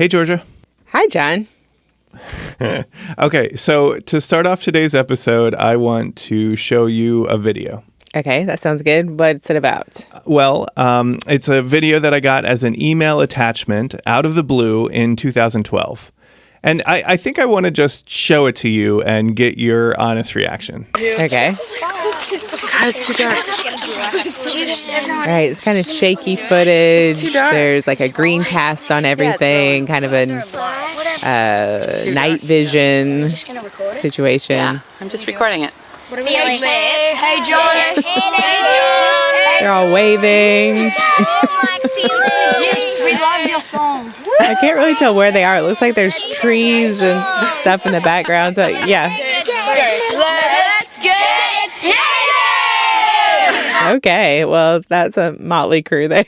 Hey, Georgia. Hi, John. Okay, so to start off today's episode, I want to show you a video. Okay, that sounds good. What's it about? Well, it's a video that I got as an email attachment out of the blue in 2012. And I think I want to just show it to you and get your honest reaction. Okay. It's too dark. Right, it's kind of shaky footage. There's like a green cast on everything, kind of a night vision situation. Yeah, I'm just recording it. Hey, John. They're all waving. Yes, we love your song. I can't really tell where they are. It looks like there's trees and stuff in the background. So, yeah. Let's get hated! Okay, well, that's a motley crew there.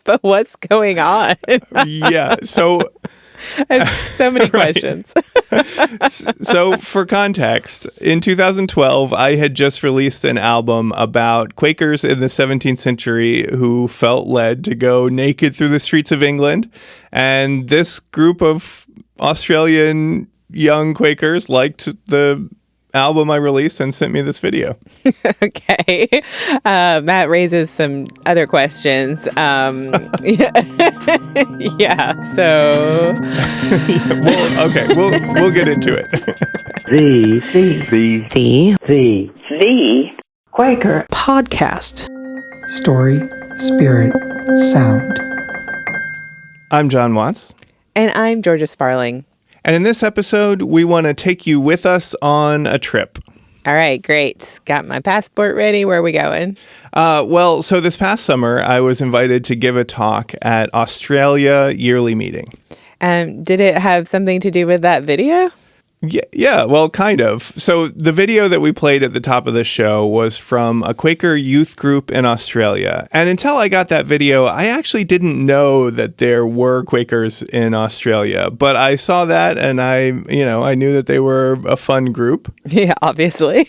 But what's going on? Yeah, so... I have so many questions. So for context, in 2012, I had just released an album about Quakers in the 17th century who felt led to go naked through the streets of England. And this group of Australian young Quakers liked the album I released and sent me this video. Okay. That raises some other questions. Yeah, so... We'll get into it. Thee Quaker Podcast. Story, spirit, sound. I'm Jon Watts. And I'm Georgia Sparling. And in this episode, we want to take you with us on a trip. All right, great. Got my passport ready. Where are we going? So this past summer, I was invited to give a talk at Australia Yearly Meeting. Did it have something to do with that video? Yeah, well, kind of. So the video that we played at the top of the show was from a Quaker youth group in Australia. And until I got that video, I actually didn't know that there were Quakers in Australia. But I saw that and I knew that they were a fun group. Yeah, obviously.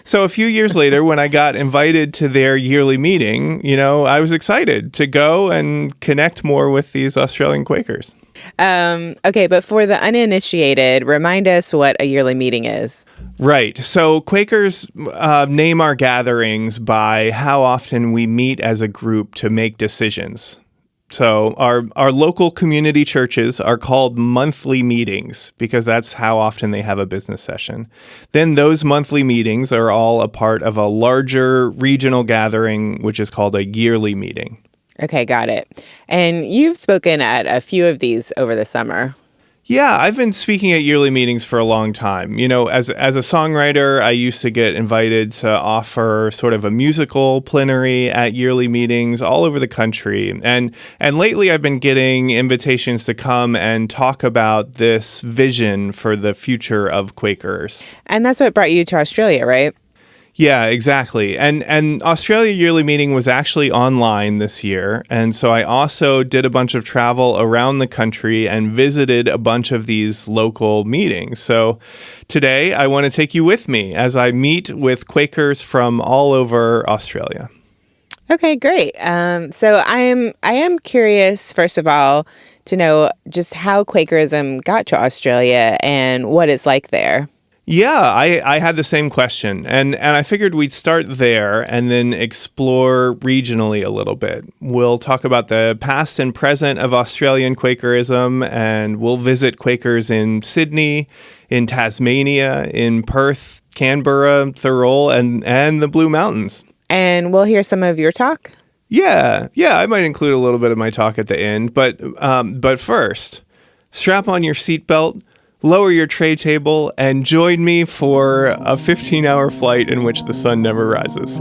So a few years later, when I got invited to their yearly meeting, I was excited to go and connect more with these Australian Quakers. Okay, but for the uninitiated, remind us what a yearly meeting is. Right. So Quakers name our gatherings by how often we meet as a group to make decisions. So our local community churches are called monthly meetings because that's how often they have a business session. Then those monthly meetings are all a part of a larger regional gathering, which is called a yearly meeting. Okay, got it. And you've spoken at a few of these over the summer. Yeah, I've been speaking at yearly meetings for a long time. As a songwriter, I used to get invited to offer sort of a musical plenary at yearly meetings all over the country. And lately I've been getting invitations to come and talk about this vision for the future of Quakers. And that's what brought you to Australia, right? Yeah, exactly. And Australia Yearly Meeting was actually online this year. And so I also did a bunch of travel around the country and visited a bunch of these local meetings. So today I want to take you with me as I meet with Quakers from all over Australia. Okay, great. So I am curious, first of all, to know just how Quakerism got to Australia and what it's like there. Yeah, I had the same question, and I figured we'd start there and then explore regionally a little bit. We'll talk about the past and present of Australian Quakerism, and we'll visit Quakers in Sydney, in Tasmania, in Perth, Canberra, Thurroll, and the Blue Mountains. And we'll hear some of your talk? Yeah, I might include a little bit of my talk at the end, but first, strap on your seatbelt, lower your tray table, and join me for a 15-hour flight in which the sun never rises.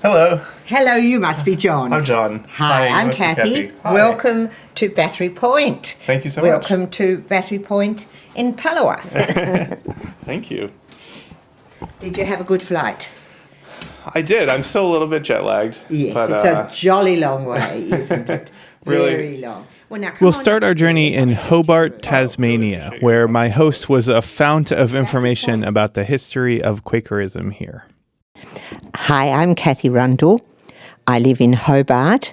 Hello. Hello, you must be John. I'm John. Hi, I'm Kathy. Hi. Welcome to Battery Point. Thank you so much. Welcome to Battery Point in Palawa. Thank you. Did you have a good flight? I did. I'm still a little bit jet lagged. Yes, but, it's a jolly long way, isn't it? Really? Very long. We'll start our journey in Hobart, Tasmania, where my host was a fount of information about the history of Quakerism here. Hi, I'm Kathy Rundle. I live in Hobart,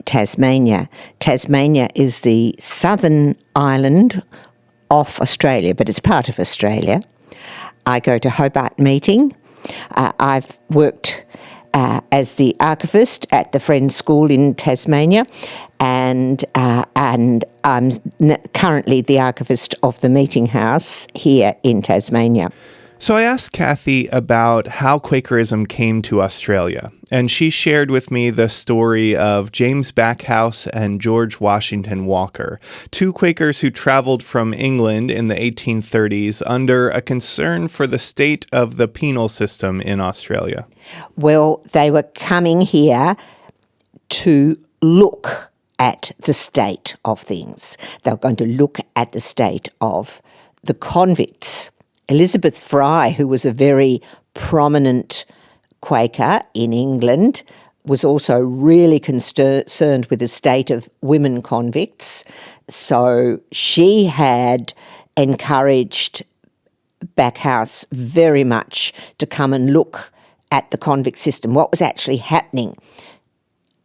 Tasmania. Tasmania is the southern island off Australia, but it's part of Australia. I go to Hobart meeting. I've worked as the archivist at the Friends School in Tasmania, and I'm currently the archivist of the Meeting House here in Tasmania. So I asked Kathy about how Quakerism came to Australia, and she shared with me the story of James Backhouse and George Washington Walker, two Quakers who traveled from England in the 1830s under a concern for the state of the penal system in Australia. Well, they were coming here to look at the state of things. They were going to look at the state of the convicts. Elizabeth Fry, who was a very prominent Quaker in England, was also really concerned with the state of women convicts. So she had encouraged Backhouse very much to come and look at the convict system, what was actually happening.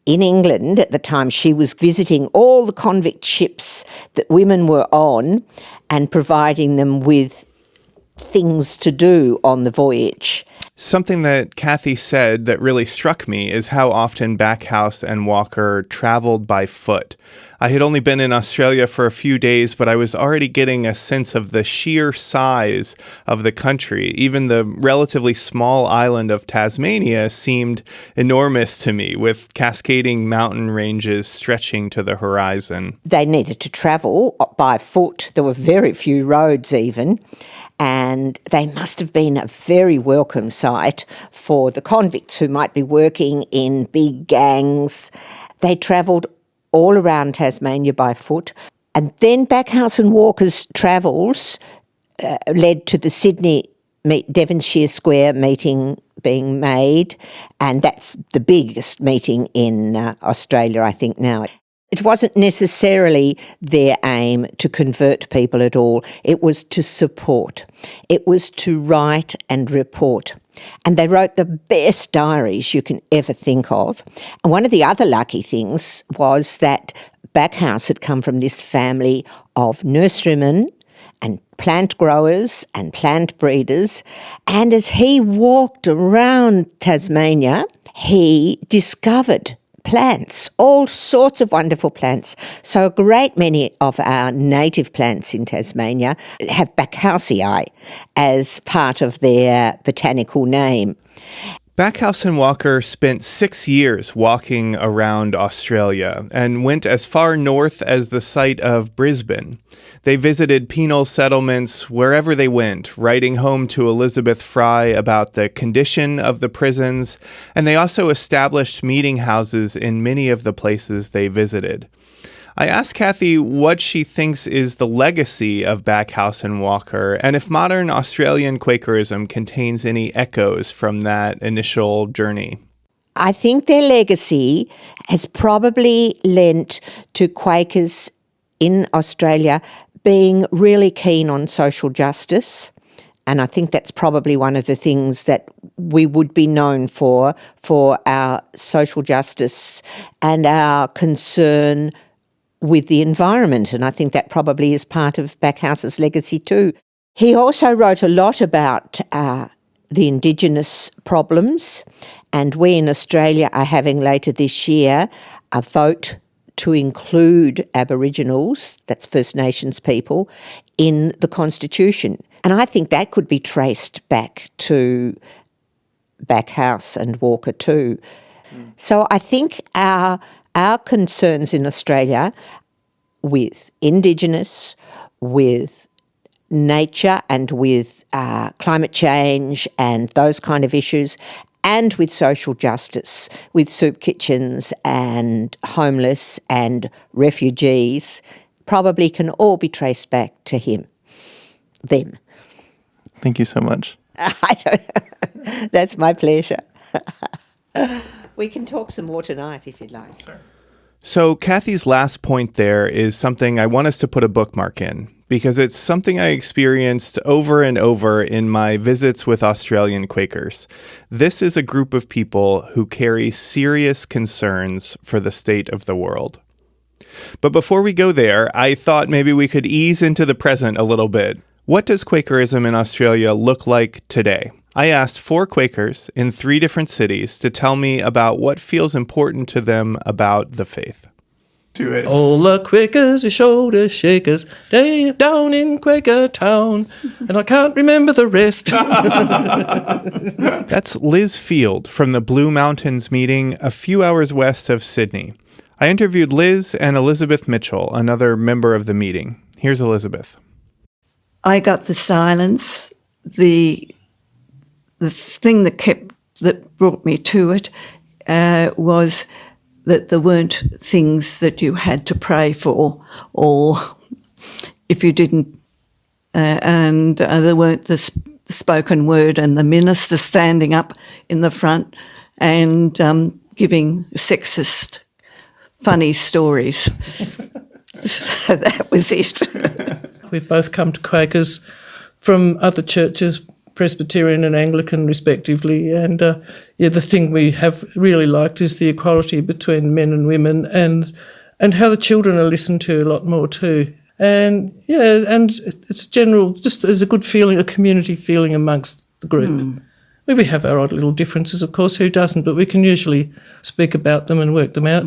In England at the time, she was visiting all the convict ships that women were on and providing them with things to do on the voyage. Something that Kathy said that really struck me is how often Backhouse and Walker traveled by foot. I had only been in Australia for a few days, but I was already getting a sense of the sheer size of the country. Even the relatively small island of Tasmania seemed enormous to me, with cascading mountain ranges stretching to the horizon. They needed to travel by foot. There were very few roads even, and they must have been a very welcome sight for the convicts who might be working in big gangs. They travelled all around Tasmania by foot. And then Backhouse and Walker's travels led to the Sydney Devonshire Square meeting being made, and that's the biggest meeting in Australia, I think, now. It wasn't necessarily their aim to convert people at all. It was to support. It was to write and report. And they wrote the best diaries you can ever think of. And one of the other lucky things was that Backhouse had come from this family of nurserymen and plant growers and plant breeders. And as he walked around Tasmania, he discovered plants, all sorts of wonderful plants. So a great many of our native plants in Tasmania have Backhousii as part of their botanical name. Backhouse and Walker spent 6 years walking around Australia and went as far north as the site of Brisbane. They visited penal settlements wherever they went, writing home to Elizabeth Fry about the condition of the prisons, and they also established meeting houses in many of the places they visited. I asked Kathy what she thinks is the legacy of Backhouse and Walker, and if modern Australian Quakerism contains any echoes from that initial journey. I think their legacy has probably lent to Quakers in Australia being really keen on social justice. And I think that's probably one of the things that we would be known for our social justice and our concern with the environment. And I think that probably is part of Backhouse's legacy too. He also wrote a lot about the Indigenous problems, and we in Australia are having later this year a vote to include Aboriginals, that's First Nations people, in the Constitution. And I think that could be traced back to Backhouse and Walker too. So I think our concerns in Australia with Indigenous, with nature and with climate change and those kind of issues, and with social justice, with soup kitchens and homeless and refugees, probably can all be traced back to them. Thank you so much. I don't know. That's my pleasure. We can talk some more tonight if you'd like. Sure. So Kathy's last point there is something I want us to put a bookmark in, because it's something I experienced over and over in my visits with Australian Quakers. This is a group of people who carry serious concerns for the state of the world. But before we go there, I thought maybe we could ease into the present a little bit. What does Quakerism in Australia look like today? I asked 4 Quakers in 3 different cities to tell me about what feels important to them about the faith. Do it. All the Quakers are shoulder shakers down in Quaker Town, and I can't remember the rest. That's Liz Field from the Blue Mountains meeting a few hours west of Sydney. I interviewed Liz and Elizabeth Mitchell, another member of the meeting. Here's Elizabeth. I got the silence, the thing that brought me to it was that there weren't things that you had to pray for, or if you didn't, and there weren't the spoken word and the minister standing up in the front and giving sexist, funny stories. So that was it. We've both come to Quakers from other churches, Presbyterian and Anglican respectively, and the thing we have really liked is the equality between men and women, and how the children are listened to a lot more too. And it's general, just as a good feeling, a community feeling amongst the group. We have our odd little differences, of course, who doesn't, but we can usually speak about them and work them out.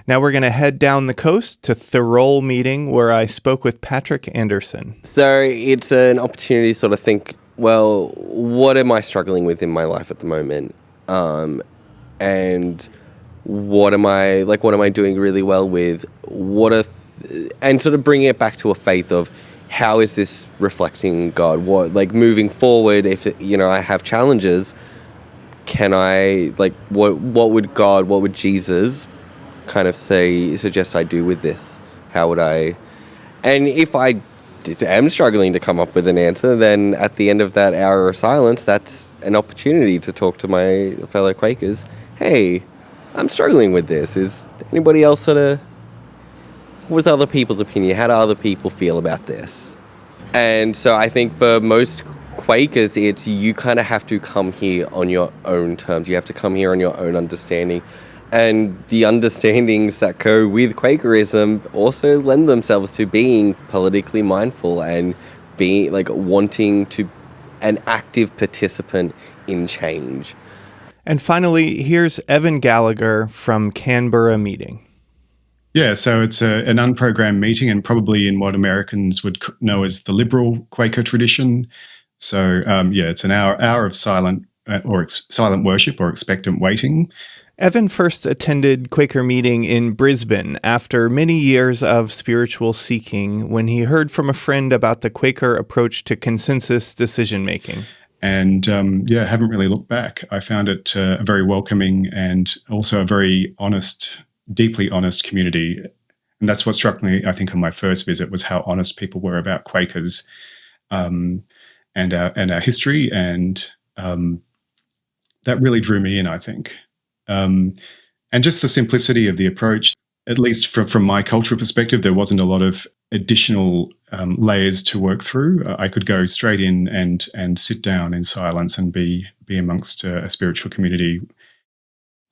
Now we're going to head down the coast to Thirroul meeting, where I spoke with Patrick Anderson. So it's an opportunity to sort of think, well, what am I struggling with in my life at the moment? And what am I doing really well with? And sort of bringing it back to a faith of, how is this reflecting God? What, moving forward, if I have challenges, can I, what would Jesus kind of suggest I do with this? How would I, and if I am struggling to come up with an answer, then at the end of that hour of silence, that's an opportunity to talk to my fellow Quakers. Hey, I'm struggling with this. Is anybody else what's other people's opinion? How do other people feel about this? And so I think for most Quakers, it's you kind of have to come here on your own terms. You have to come here on your own understanding. And the understandings that go with Quakerism also lend themselves to being politically mindful and being wanting to an active participant in change. And finally, here's Evan Gallagher from Canberra meeting. Yeah, so it's an unprogrammed meeting, and probably in what Americans would know as the liberal Quaker tradition. So, it's an hour of silent worship or expectant waiting. Evan first attended Quaker meeting in Brisbane after many years of spiritual seeking when he heard from a friend about the Quaker approach to consensus decision-making. And, haven't really looked back. I found it a very welcoming and also a very honest, deeply honest community. And that's what struck me, I think, on my first visit, was how honest people were about Quakers and our history. And that really drew me in, I think. And just the simplicity of the approach, at least from my cultural perspective, there wasn't a lot of additional layers to work through. I could go straight in and sit down in silence and be amongst a spiritual community.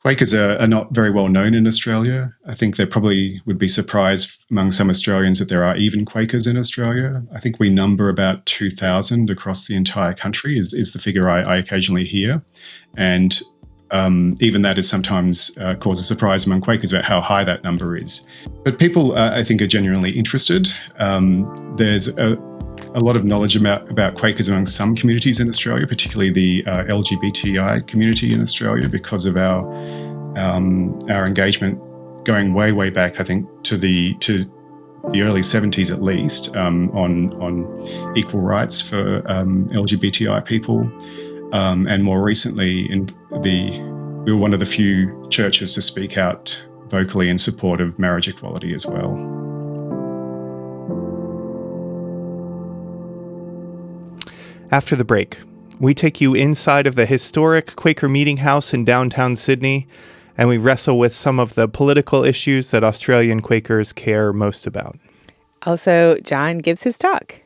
Quakers are not very well known in Australia. I think they probably would be surprised among some Australians that there are even Quakers in Australia. I think we number about 2,000 across the entire country is the figure I occasionally hear. And even that is sometimes cause a surprise among Quakers about how high that number is. But people, I think, are genuinely interested. There's a lot of knowledge about Quakers among some communities in Australia, particularly the LGBTI community in Australia, because of our engagement going way back, I think, to the early 70s at least, on equal rights for LGBTI people. And more recently, we were one of the few churches to speak out vocally in support of marriage equality as well. After the break, we take you inside of the historic Quaker Meeting House in downtown Sydney and we wrestle with some of the political issues that Australian Quakers care most about. Also, Jon gives his talk.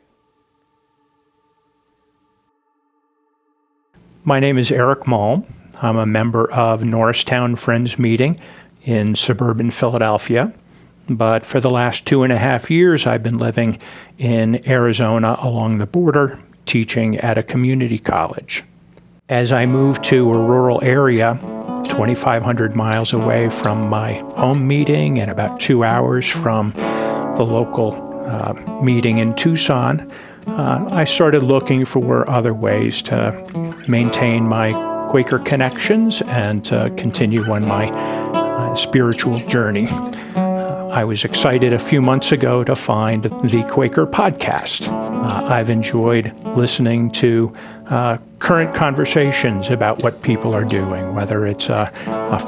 My name is Eric Mall. I'm a member of Norristown Friends Meeting in suburban Philadelphia. But for the last 2.5 years, I've been living in Arizona along the border, teaching at a community college. As I moved to a rural area, 2,500 miles away from my home meeting and about 2 hours from the local meeting in Tucson, I started looking for other ways to maintain my Quaker connections and to continue on my spiritual journey. I was excited a few months ago to find the Quaker Podcast. I've enjoyed listening to current conversations about what people are doing, whether it's a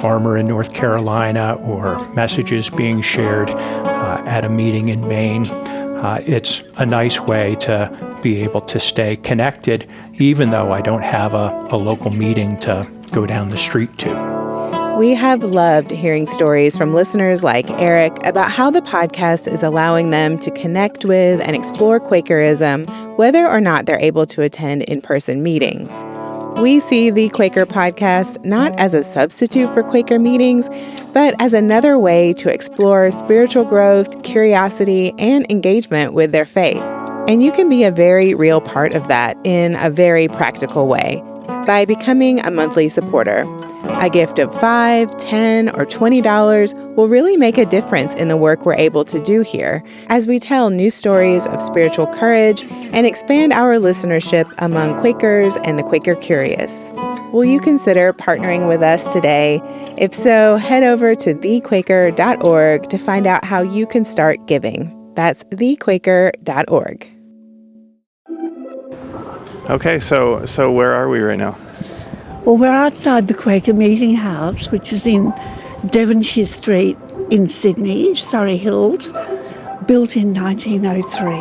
farmer in North Carolina or messages being shared at a meeting in Maine. It's a nice way to be able to stay connected, even though I don't have a local meeting to go down the street to. We have loved hearing stories from listeners like Eric about how the podcast is allowing them to connect with and explore Quakerism, whether or not they're able to attend in-person meetings. We see the Quaker Podcast not as a substitute for Quaker meetings, but as another way to explore spiritual growth, curiosity, and engagement with their faith. And you can be a very real part of that in a very practical way by becoming a monthly supporter. A gift of $5, $10, or $20 will really make a difference in the work we're able to do here as we tell new stories of spiritual courage and expand our listenership among Quakers and the Quaker curious. Will you consider partnering with us today? If so, head over to thequaker.org to find out how you can start giving. That's thequaker.org. Okay, so where are we right now? Well, we're outside the Quaker Meeting House, which is in Devonshire Street in Sydney, Surrey Hills, built in 1903.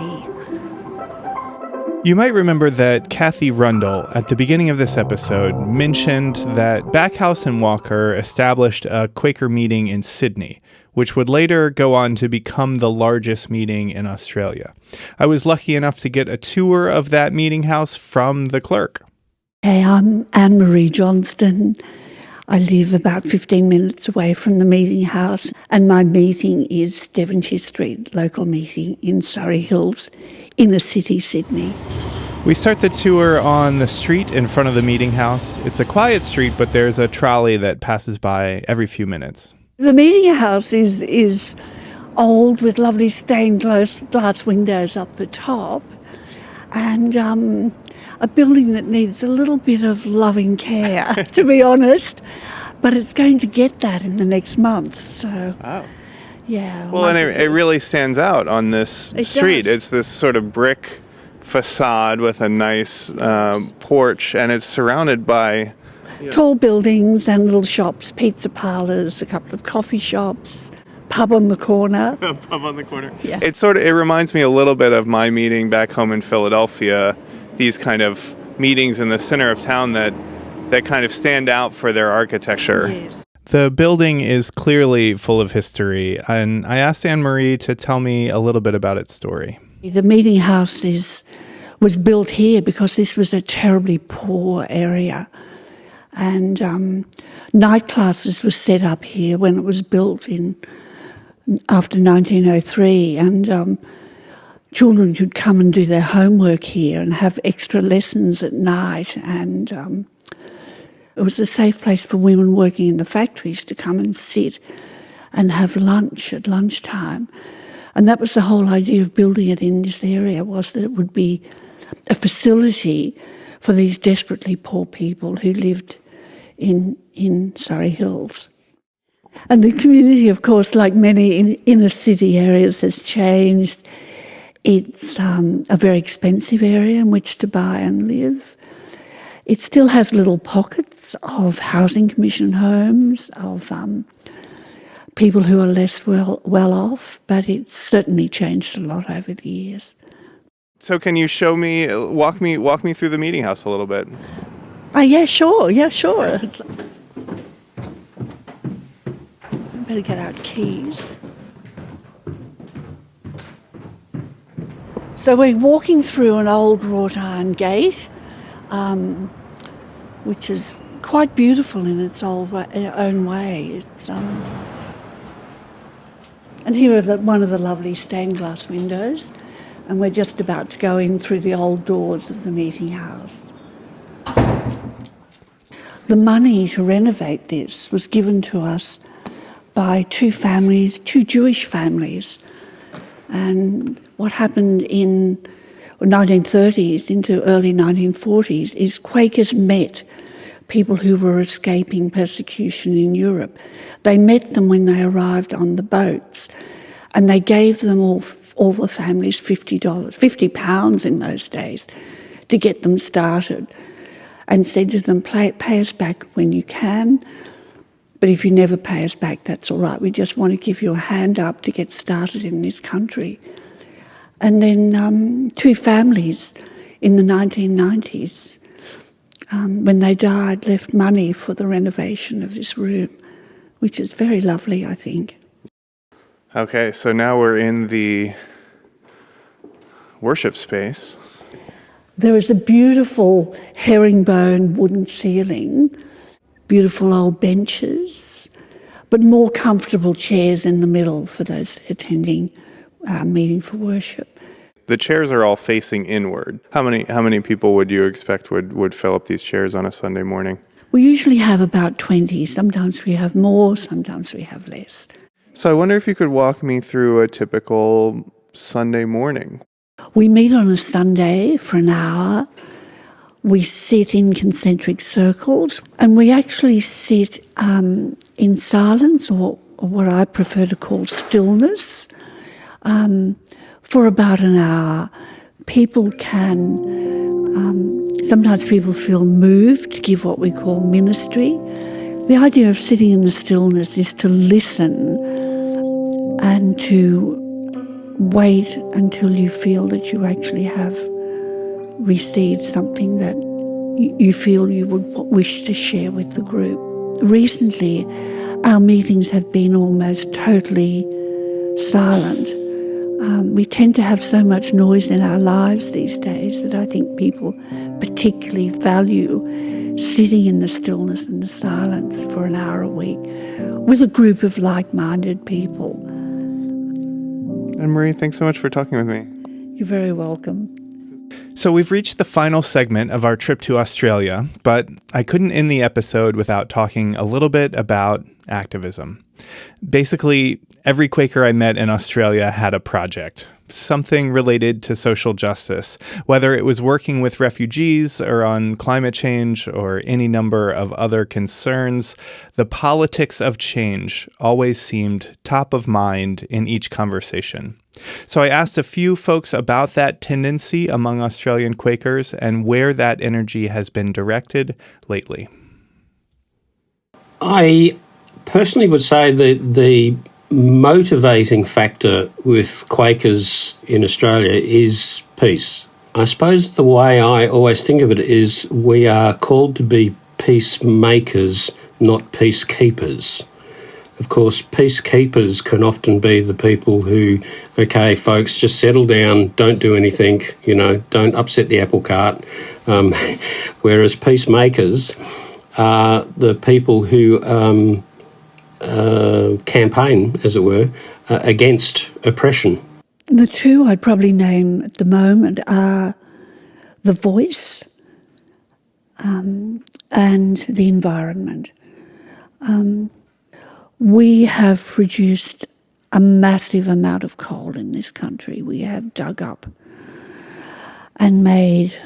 You might remember that Kathy Rundle, at the beginning of this episode, mentioned that Backhouse and Walker established a Quaker meeting in Sydney, which would later go on to become the largest meeting in Australia. I was lucky enough to get a tour of that meeting house from the clerk. Hey, I'm Anne-Marie Johnston. I live about 15 minutes away from the meeting house, and my meeting is Devonshire Street, local meeting in Surrey Hills, inner city Sydney. We start the tour on the street in front of the meeting house. It's a quiet street, but there's a trolley that passes by every few minutes. The meeting house is old with lovely stained glass windows up the top, and a building that needs a little bit of loving care, to be honest, but it's going to get that in the next month. So, yeah. Well, and it really stands out on this street. It's this sort of brick facade with a nice porch, and it's surrounded by tall buildings and little shops, pizza parlours, a couple of coffee shops, pub on the corner. Pub on the corner. Yeah. It reminds me a little bit of my meeting back home in Philadelphia. These kind of meetings in the center of town that kind of stand out for their architecture. Yes. The building is clearly full of history, and I asked Anne-Marie to tell me a little bit about its story. The meeting house was built here because this was a terribly poor area, and night classes were set up here when it was built after 1903, and children could come and do their homework here and have extra lessons at night, and it was a safe place for women working in the factories to come and sit and have lunch at lunchtime. And that was the whole idea of building it in this area, was that it would be a facility for these desperately poor people who lived in Surrey Hills. And the community, of course, like many inner city areas, has changed. It's a very expensive area in which to buy and live. It still has little pockets of housing commission homes, of people who are less well off, but it's certainly changed a lot over the years. So can you walk me through the meeting house a little bit? Yeah, sure. Better get out keys. So we're walking through an old wrought iron gate, which is quite beautiful in its own way. And here are one of the lovely stained glass windows, and we're just about to go in through the old doors of the meeting house. The money to renovate this was given to us by two Jewish families. And what happened in the 1930s into early 1940s is Quakers met people who were escaping persecution in Europe. They met them when they arrived on the boats, and they gave them all the families £50 in those days to get them started, and said to them, pay us back when you can, but if you never pay us back, that's all right. We just want to give you a hand up to get started in this country. And then two families in the 1990s, when they died, left money for the renovation of this room, which is very lovely, I think. Okay, so now we're in the worship space. There is a beautiful herringbone wooden ceiling, beautiful old benches, but more comfortable chairs in the middle for those attending meeting for worship. The chairs are all facing inward. How many people would you expect would fill up these chairs on a Sunday morning? We usually have about 20. Sometimes we have more, sometimes we have less. So I wonder if you could walk me through a typical Sunday morning. We meet on a Sunday for an hour. We sit in concentric circles, and we actually sit in silence, or what I prefer to call stillness, for about an hour. People can, sometimes people feel moved to give what we call ministry. The idea of sitting in the stillness is to listen and to wait until you feel that you actually have received something that you feel you would wish to share with the group. Recently, our meetings have been almost totally silent. We tend to have so much noise in our lives these days that I think people particularly value sitting in the stillness and the silence for an hour a week with a group of like-minded people. Anne-Marie, thanks so much for talking with me. You're very welcome. So we've reached the final segment of our trip to Australia, but I couldn't end the episode without talking a little bit about activism. Basically, every Quaker I met in Australia had a project, something related to social justice, whether it was working with refugees or on climate change or any number of other concerns. The politics of change always seemed top of mind in each conversation. So I asked a few folks about that tendency among Australian Quakers and where that energy has been directed lately. I personally would say that the motivating factor with Quakers in Australia is peace. I suppose the way I always think of it is we are called to be peacemakers, not peacekeepers. Of course, peacekeepers can often be the people who, okay, folks, just settle down, don't do anything, don't upset the apple cart. Whereas peacemakers are the people who campaign, as it were, against oppression. The two I'd probably name at the moment are the voice and the environment. We have produced a massive amount of coal in this country. We have dug up and made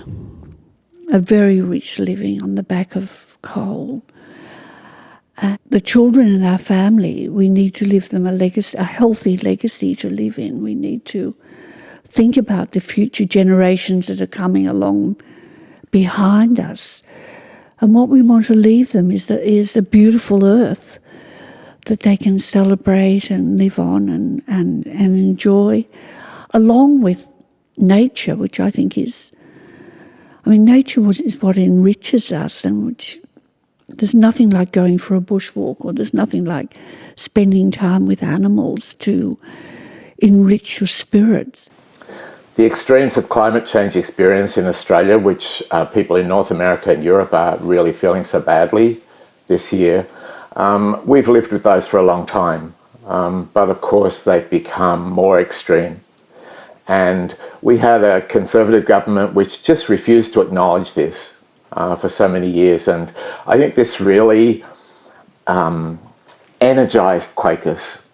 a very rich living on the back of coal. The children in our family, we need to leave them a healthy legacy to live in. We need to think about the future generations that are coming along behind us. And what we want to leave them is a beautiful earth that they can celebrate and live on and enjoy, along with nature, which I think nature is what enriches us and which there's nothing like going for a bushwalk, or there's nothing like spending time with animals to enrich your spirits. The extremes of climate change experience in Australia, which people in North America and Europe are really feeling so badly this year, we've lived with those for a long time. But of course, they've become more extreme. And we had a Conservative government which just refused to acknowledge this for so many years. And I think this really energised Quakers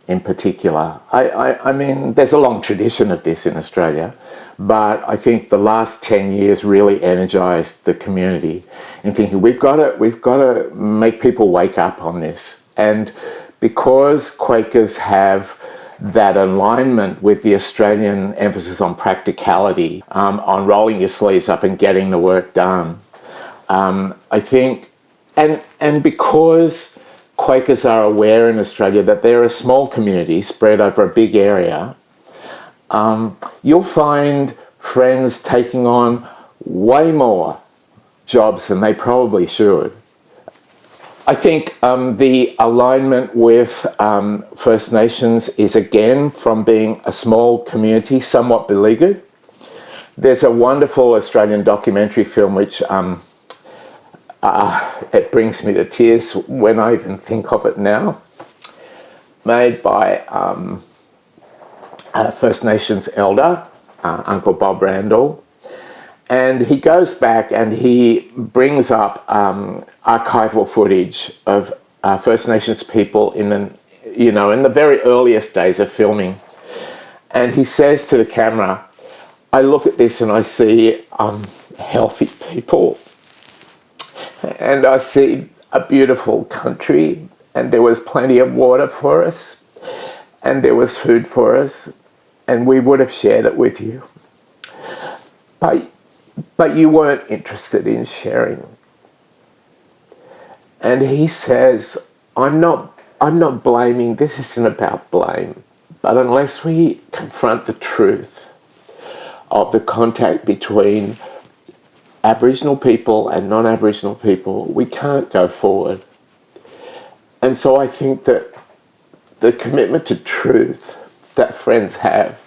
in particular. I mean, there's a long tradition of this in Australia, but I think the last 10 years really energised the community in thinking we've got to make people wake up on this. And because Quakers have that alignment with the Australian emphasis on practicality, on rolling your sleeves up and getting the work done, I think, and because Quakers are aware in Australia that they're a small community spread over a big area, you'll find Friends taking on way more jobs than they probably should. I think the alignment with First Nations is, again, from being a small community, somewhat beleaguered. There's a wonderful Australian documentary film which it brings me to tears when I even think of it now, made by a First Nations elder, Uncle Bob Randall. And he goes back and he brings up archival footage of First Nations people in the very earliest days of filming. And he says to the camera, I look at this and I see healthy people. And I see a beautiful country, and there was plenty of water for us, and there was food for us, and we would have shared it with you. But you weren't interested in sharing. And he says, I'm not blaming, this isn't about blame, but unless we confront the truth of the contact between Aboriginal people and non-Aboriginal people, we can't go forward. And so I think that the commitment to truth that Friends have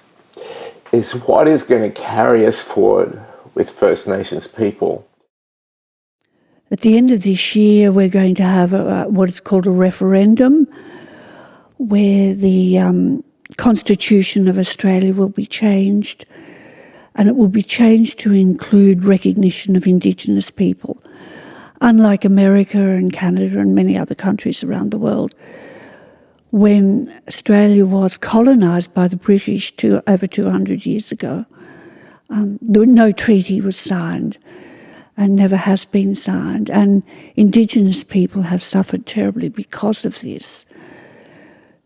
is what is going to carry us forward with First Nations people. At the end of this year, we're going to have what is called a referendum, where the Constitution of Australia will be changed, and it will be changed to include recognition of Indigenous people. Unlike America and Canada and many other countries around the world, when Australia was colonised by the British over 200 years ago, no treaty was signed and never has been signed, and Indigenous people have suffered terribly because of this.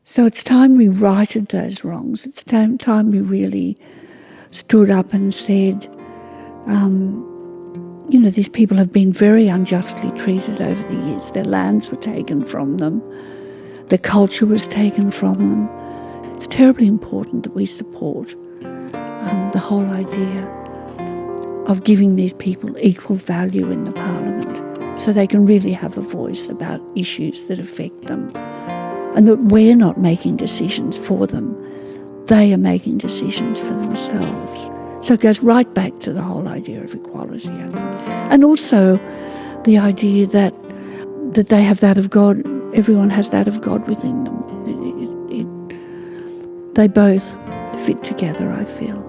So it's time we righted those wrongs. It's time we really stood up and said, these people have been very unjustly treated over the years. Their lands were taken from them. Their culture was taken from them. It's terribly important that we support the whole idea of giving these people equal value in the Parliament so they can really have a voice about issues that affect them, and that we're not making decisions for them. They are making decisions for themselves. So it goes right back to the whole idea of equality, I think. And also the idea that they have that of God, everyone has that of God within them. They both fit together, I feel.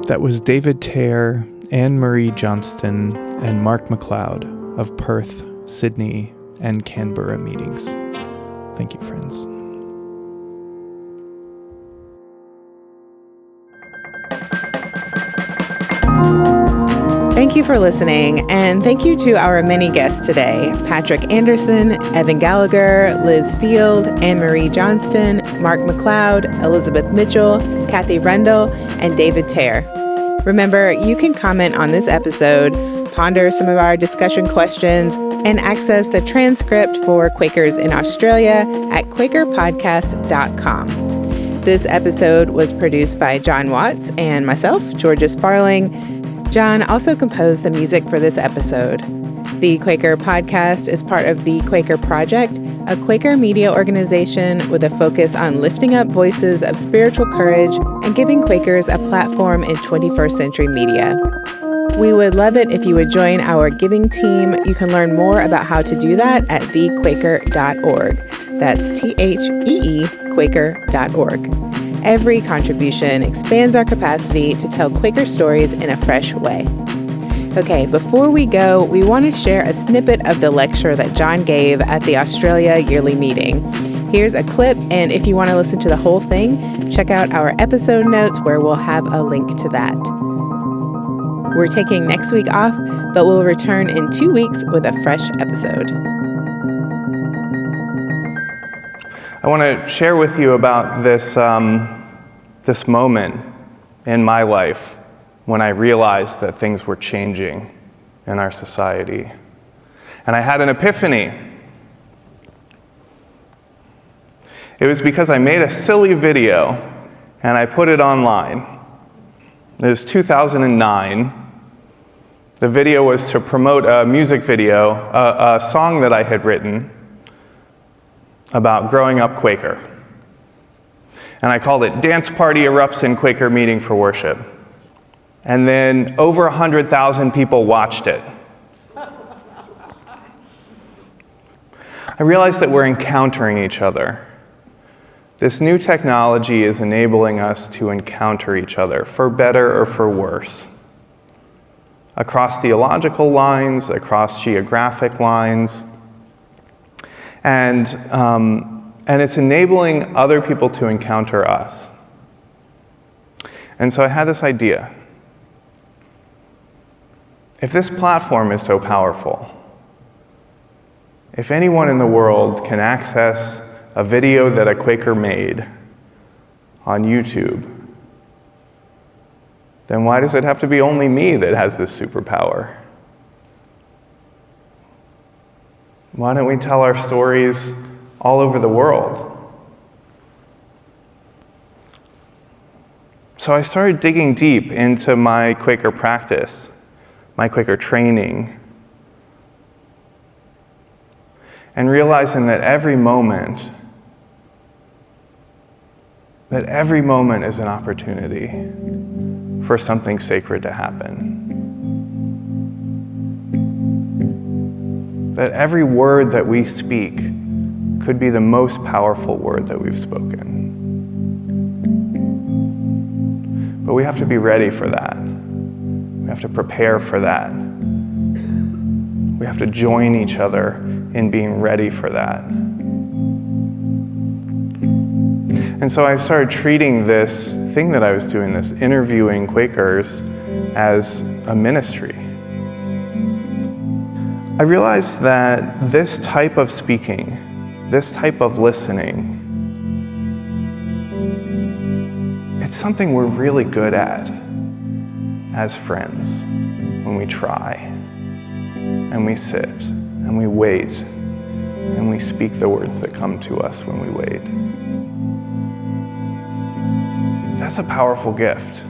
That was David Tare, Anne-Marie Johnston, and Mark McLeod of Perth, Sydney, and Canberra meetings. Thank you, friends. Thank you for listening, and thank you to our many guests today: Patrick Anderson, Evan Gallagher, Liz Field, Anne-Marie Johnston, Mark McLeod, Elizabeth Mitchell, Kathy Rendell, and David Tare. Remember, you can comment on this episode, ponder some of our discussion questions, and access the transcript for Quakers in Australia at QuakerPodcast.com. This episode was produced by Jon Watts and myself, Georgia Sparling. Jon also composed the music for this episode. The Quaker Podcast is part of Thee Quaker Project, a Quaker media organization with a focus on lifting up voices of spiritual courage and giving Quakers a platform in 21st century media. We would love it if you would join our giving team. You can learn more about how to do that at thequaker.org. That's THEE Quaker.org. Every contribution expands our capacity to tell Quaker stories in a fresh way. Okay, before we go, we want to share a snippet of the lecture that Jon gave at the Australia Yearly Meeting. Here's a clip, and if you want to listen to the whole thing, check out our episode notes where we'll have a link to that. We're taking next week off, but we'll return in 2 weeks with a fresh episode. I want to share with you about this moment in my life when I realized that things were changing in our society. And I had an epiphany. It was because I made a silly video and I put it online. It was 2009. The video was to promote a music video, a song that I had written about growing up Quaker. And I called it Dance Party Erupts in Quaker Meeting for Worship. And then over 100,000 people watched it. I realized that we're encountering each other. This new technology is enabling us to encounter each other, for better or for worse. Across theological lines, across geographic lines. And it's enabling other people to encounter us. And so I had this idea. If this platform is so powerful, if anyone in the world can access a video that a Quaker made on YouTube, then why does it have to be only me that has this superpower? Why don't we tell our stories all over the world? So I started digging deep into my Quaker practice, my Quaker training, and realizing that every moment is an opportunity for something sacred to happen. That every word that we speak could be the most powerful word that we've spoken. But we have to be ready for that. We have to prepare for that. We have to join each other in being ready for that. And so I started treating this thing that I was doing, this interviewing Quakers, as a ministry. I realized that this type of speaking, this type of listening, it's something we're really good at as friends when we try, and we sit, and we wait, and we speak the words that come to us when we wait. That's a powerful gift.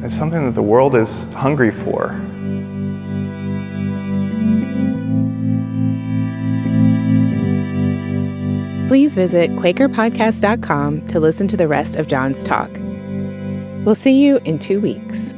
It's something that the world is hungry for. Please visit QuakerPodcast.com to listen to the rest of Jon's talk. We'll see you in 2 weeks.